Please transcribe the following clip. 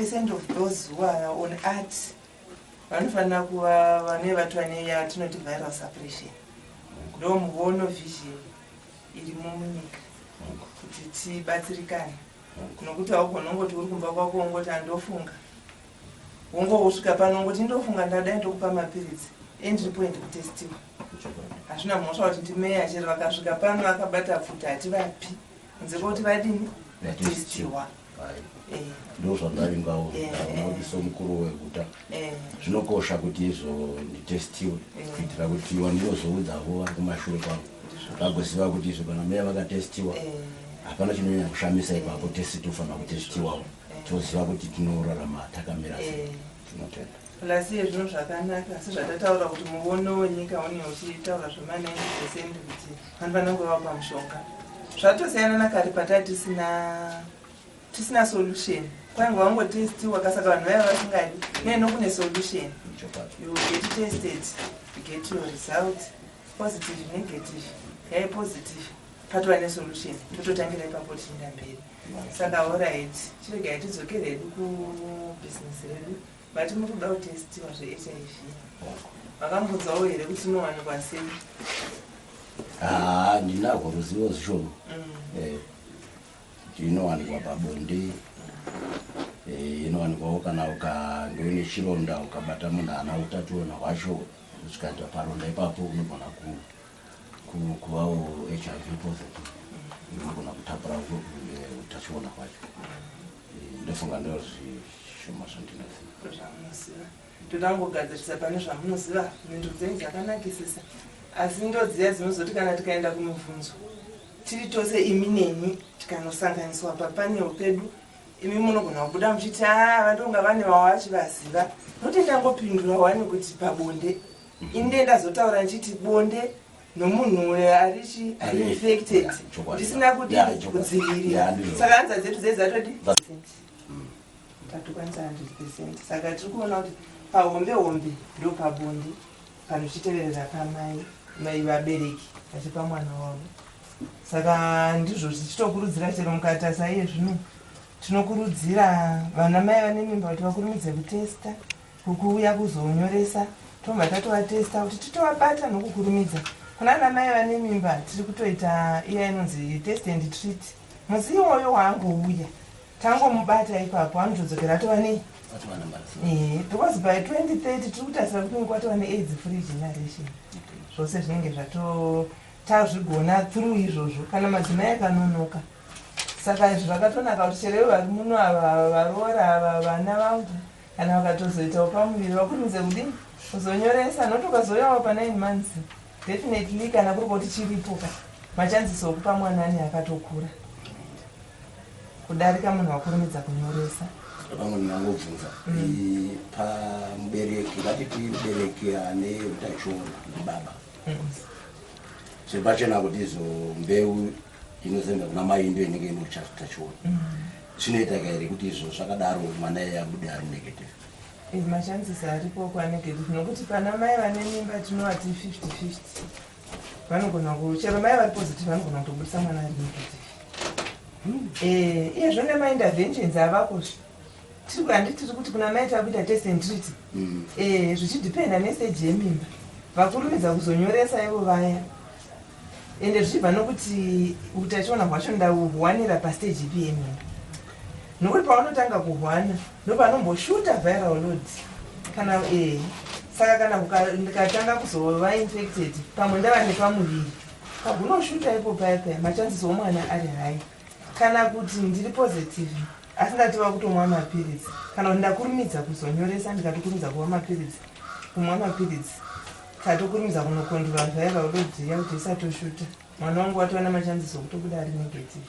80% of those who are on art vanofanira kuva vane vatu vane yatinoti viral suppression. Ndo muono vision irimo munyika kuti tibatsirikane. Nokuti haugona ngoti uri kumba kwako ungoti andofunga. Wongosvika pano ngoti ndofunga ndadai ndokupa mapiritsi. Entry point kutestiwa. Hazvina mhosva kuti ndimeya chero vakasvika pano akabata futa hativapi. Kunze kuti vadini? Testiwa. Ndo zvandaringawo naodiso mukuru weguta zvinokosha kuti izvo nditestiwe kuitira kuti wandinozoudzawo vari kumashure kwangu vagoziva kuti izvo kana meya vakatestiwa hapana chinonyanya kushamisa ipapo testi tofanira kutestiwawo toziva kuti tinorarama takamira sei. Tinotenda plus zvinhu zvakanaka sezvatataura kuti muono wenyika une uchitaura zvema 90% kuti vanhu vanongova pamushonga zvatosiyana nakare patati tisina solution. Kwangu wangotestiwa kasaka vanhu vaya vasingadi neno kune solution. You get tested, you get your result, positive, negative. Yai positive, patwa ne solution. Tototangira ipapo tienda mberi. Saka alright, chirega tidzoke redu ku business redu. But mukuda kutestiwa zve-HIV. Vakambudzawo here kuti inowanikwa sei? Ndinarwo ruzivo zvishoma. Inowanikwa pabonde, inowanikwawo kana ukange une chironda ukabata munhu ana utachiona hwacho usvikaita paronda ipapo unogona kuvawo HIV positive. Unogona kutapura utachiona hwacho. Ndofunga ndo zvishoma zvandinoziva. Todangogadzirisa pane zvamunoziva nzendo dzenyu dzakanakisisa. Asi ndodziya dzinozoti kana tikaenda kumubvunzo tiri tose imi neni tikanosanganiswa papanewo pedu imi munogona kubuda muchiti vandonga vane vawachi vaziva noti ndangopindura wani kuti pabonde inde ndazotaura nchiti bonde nomunhu ari infected ndisina kuti kudzivirira saka anza dzedu dzedzatodi tatukwanisa 100%. Saka tiri kuona kuti pahombe ndo pabonde panochiteverera pamai vabereki vachipa mwana wavo. Saka ndizvo tichitokurudzira chero mukatasa iye zvino tinokurudzira vana mai vane mimba kuti vakurumidze kutesta kukuuya kuzonyoresa tobva tatovatesta kuti titovabata nokukurumidza. Kuna ana mai vane mimba tiri kutoita iya inonzi test and treat. Musi iwoyo waangouya tangomubata ipapo anotodzokera atova nei because by 2030 tiri kutasira kuti kwatova ne-AIDS free generation. Zvose zvinenge tazvigona through izvozvo kana madzimai akanonoka. Saka izvo zvakatonaka kuti chero vari muno ava varoora ava vana vangu kana vakatozoitawo pamuviri vakurumidze kudini kuzonyoresa notokazoyawo pa9 months definitely kana kuri kuti chiripo machanzisi okupa mwana ane akatokura kudarika munhu wakurumidza kunyoresa. Pamwe ndingangobvunza pamubereki ngatiti mubereki ane utachiona nababa zvepachena kuti izo mbeu inozenda kuna mai ndo inenge ine utachiona zvinoita here kuti izvo zvakadaro mwana iye abude ari negative? Machanzisi aripo kwanegative nokuti pana mai vane mimba tinovati 50-50 vanogona chero mai vari positive vanogona kutobudisa mwana ari negative. Iye zvone ma-interventions avakozvo handitiri kuti kuna mai takuita test and treat zvichidhipenda neseji yemimba vakurumidza kuzonyoresa ivo vaya ende zvichibva nokuti utachiona hwacho ndauhwanira pasteji ipi yemimba nokuti paunotanga kuhwana ndopanomboshuta viral load kana saka kana ndikatanga kuzova infected pamwe ndava nepamuviri pagunoshuta ipo paya machanzisi omwana ari hai kana kuti ndiri positive asi ndativa kutomwa mapiritsi kana kuti ndakurumidza kuzonyoresa ndikatokurumidza kuva mapiritsi kumwa mapiritsi katokurumidza kunokondrora viral load yakuti isatoshuta mwana wangu watova namachanzisi okutobuda ari negative.